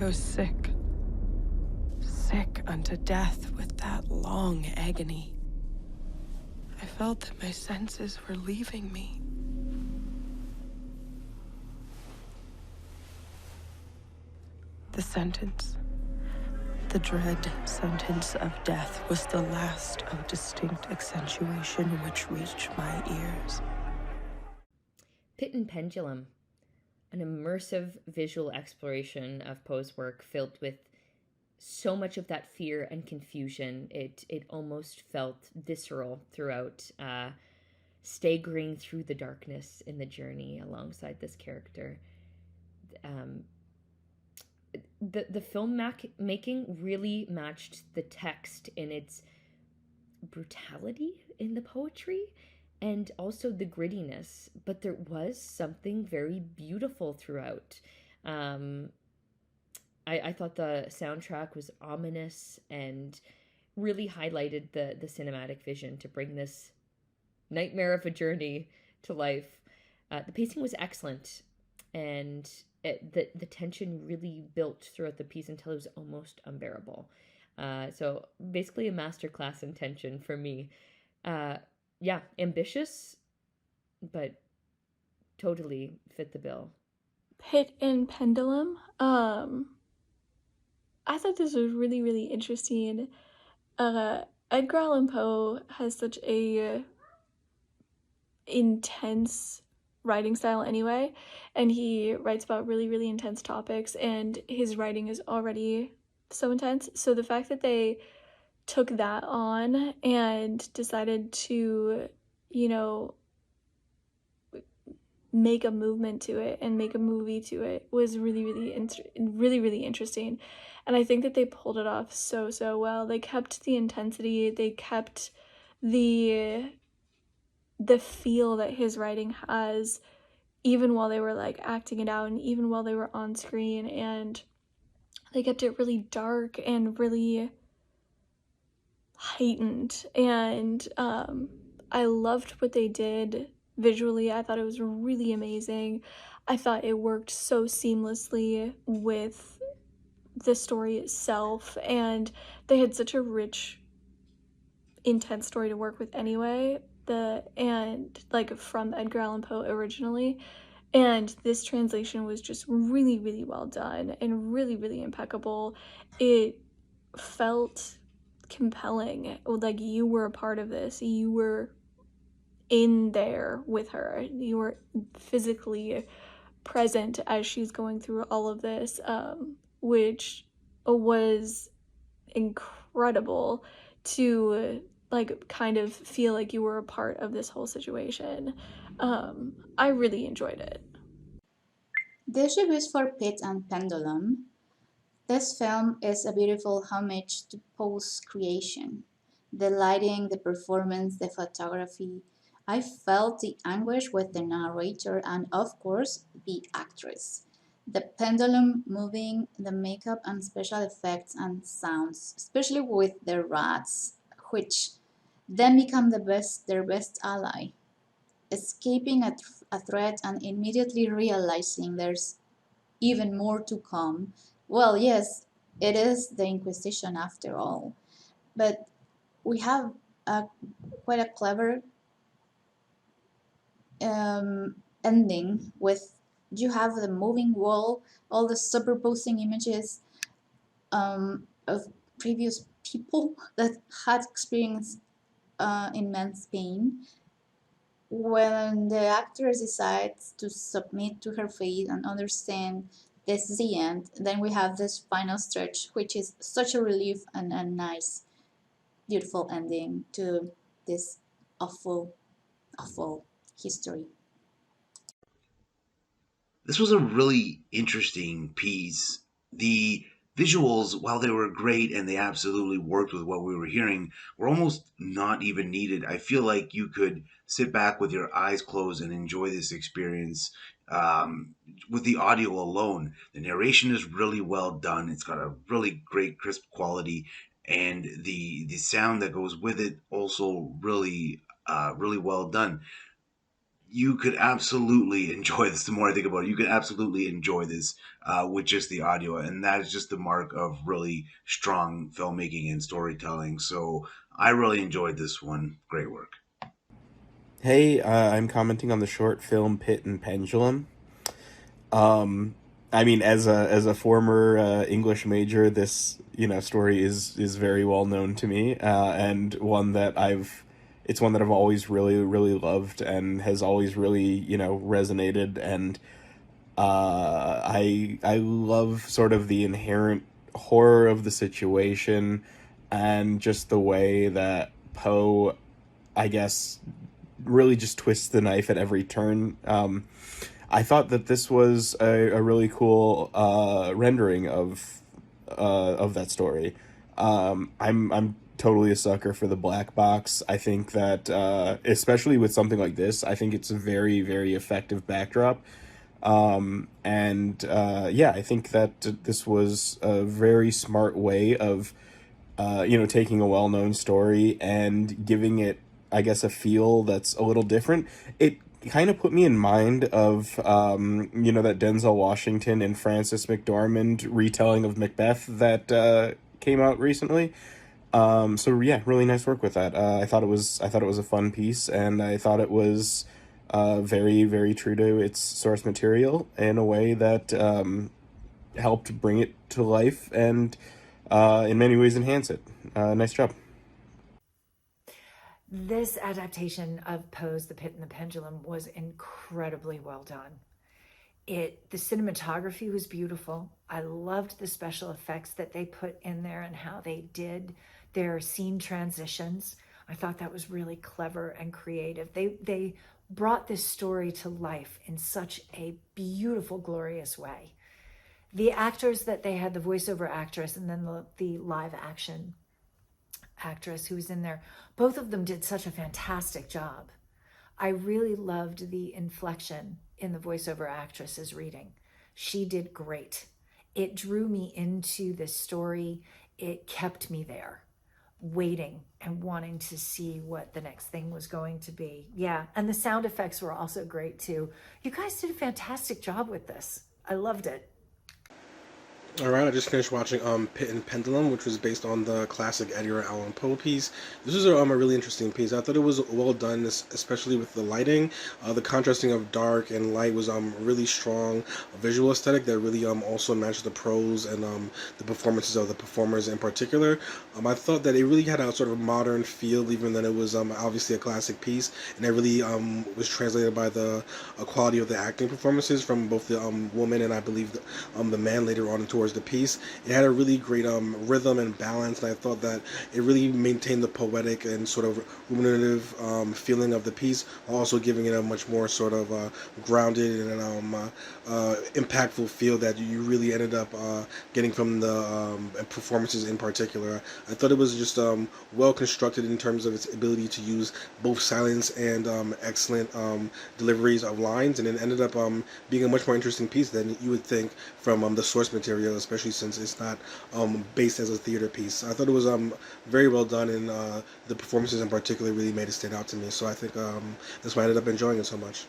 was sick. Sick unto death with that long agony. I felt that my senses were leaving me. The sentence, the dread sentence of death, was the last of distinct accentuation which reached my ears. Pit and Pendulum, an immersive visual exploration of Poe's work filled with so much of that fear and confusion. It almost felt visceral throughout, staggering through the darkness in the journey alongside this character. Um, the film making really matched the text in its brutality in the poetry and also the grittiness, but there was something very beautiful throughout. I thought the soundtrack was ominous and really highlighted the cinematic vision to bring this nightmare of a journey to life. The pacing was excellent, and the tension really built throughout the piece until it was almost unbearable. So basically a masterclass in tension for me. Yeah, ambitious, but totally fit the bill. Pit and Pendulum. I thought this was really, really interesting. Edgar Allan Poe has such a intense writing style anyway, and he writes about really, really intense topics, and his writing is already so intense. So the fact that they took that on and decided to, you know, make a movement to it and make a movie to it was really, really interesting. And I think that they pulled it off so well. They kept the intensity, they kept the feel that his writing has, even while they were like acting it out and even while they were on screen, and they kept it really dark and really heightened. And I loved what they did visually. I thought it was really amazing. I thought it worked so seamlessly with the story itself, and they had such a rich, intense story to work with anyway, and like from Edgar Allan Poe originally, and this translation was just really, really well done and really, really impeccable. It felt compelling, like you were a part of this, you were in there with her, you were physically present as she's going through all of this, which was incredible to like kind of feel like you were a part of this whole situation. I really enjoyed it. This review is for Pit and Pendulum. This film is a beautiful homage to Poe's creation. The lighting, the performance, the photography. I felt the anguish with the narrator and, of course, the actress. The pendulum moving, the makeup and special effects and sounds, especially with the rats, which then become their best ally. Escaping a threat and immediately realizing there's even more to come. Well, yes, it is the Inquisition after all, but we have quite a clever ending with you have the moving wall, all the superposing images of previous people that had experienced immense pain. When the actress decides to submit to her fate and understand this is the end, then we have this final stretch, which is such a relief and a nice, beautiful ending to this awful, awful history. This was a really interesting piece. The visuals, while they were great and they absolutely worked with what we were hearing, were almost not even needed. I feel like you could sit back with your eyes closed and enjoy this experience with the audio alone. The narration is really well done. It's got a really great, crisp quality, and the sound that goes with it also really well done. you could absolutely enjoy this. The more I think about it, you could absolutely enjoy this with just the audio, and that is just the mark of really strong filmmaking and storytelling. So I really enjoyed this one. Great work. Hey, I'm commenting on the short film Pit and Pendulum. I mean, as a former English major, this story is very well known to me, and it's one that I've always really loved and has always really resonated, and I love sort of the inherent horror of the situation, and just the way that Poe, I guess, really just twists the knife at every turn. I thought that this was a really cool rendering of that story. I'm totally a sucker for the black box. I think that especially with something like this, I think it's a very effective backdrop. And yeah, I think that this was a very smart way of taking a well-known story and giving it, I guess, a feel that's a little different. It kind of put me in mind of that Denzel Washington and Frances McDormand retelling of Macbeth that came out recently. So yeah, really nice work with that. I thought it was a fun piece, and I thought it was very true to its source material in a way that helped bring it to life and in many ways enhance it. Nice job. This adaptation of Poe's The Pit and the Pendulum was incredibly well done. The cinematography was beautiful. I loved the special effects that they put in there and how they did their scene transitions. I thought that was really clever and creative. They brought this story to life in such a beautiful, glorious way. The actors that they had, the voiceover actress and then the live action actress who was in there, both of them did such a fantastic job. I really loved the inflection in the voiceover actress's reading. She did great. It drew me into this story. It kept me there, waiting and wanting to see what the next thing was going to be. Yeah, and the sound effects were also great too. You guys did a fantastic job with this. I loved it. All right, I just finished watching Pit and Pendulum, which was based on the classic Edgar Allan Poe piece. This was a really interesting piece. I thought it was well done, especially with the lighting. The contrasting of dark and light was really strong. A visual aesthetic that really also matched the prose and the performances of the performers in particular. I thought that it really had a sort of modern feel, even though it was obviously a classic piece, and it really was translated by the quality of the acting performances from both the woman and I believe the man later on towards the piece. It had a really great rhythm and balance, and I thought that it really maintained the poetic and sort of ruminative feeling of the piece, while also giving it a much more sort of grounded and impactful feel that you really ended up getting from the performances in particular. I thought it was just well constructed in terms of its ability to use both silence and excellent deliveries of lines, and it ended up being a much more interesting piece than you would think from the source material, especially since it's not based as a theater piece. I thought it was very well done, and the performances in particular really made it stand out to me. So I think that's why I ended up enjoying it so much.